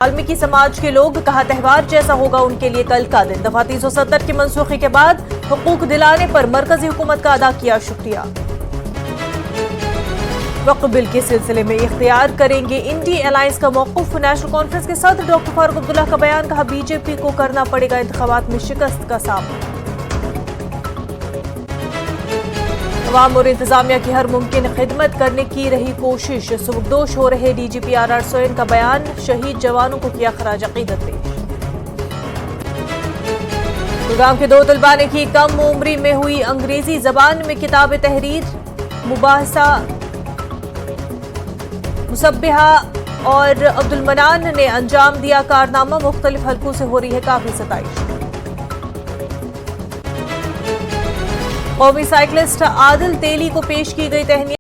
वाल्मीकि समाज के लोग कहा त्यौहार जैसा होगा उनके लिए कल का दिन। दफा 370 की मनसूखी के बाद हुकूक दिलाने पर मरकजी हुकूमत का अदा किया शुक्रिया। वक्फ बिल के सिलसिले में इख्तियार करेंगे इंडी अलायंस का मौकूफ। नेशनल कॉन्फ्रेंस के सदर डॉक्टर फारूक अब्दुल्ला का बयान, कहा बीजेपी को करना पड़ेगा इंतखाबात में शिकस्त का सामना। अवाम और इंतजामिया की हर मुमकिन खिदमत करने की रही कोशिश। सुबकदोश हो रहे डीजीपी आर सोयन का बयान, शहीद जवानों को किया खराज अकीदत पेश। गुरुग्राम के 2 तलबा ने की कम उम्री में हुई अंग्रेजी जबान में किताब तहरीर। मुबाहसा मुसब्बिहा और अब्दुल मनान ने अंजाम दिया कारनामा। मुख्तलिफ हलकों से हो रही है काफी सताइश। कौमी साइकिलिस्ट आदिल तेली को पेश की गई तहनीत।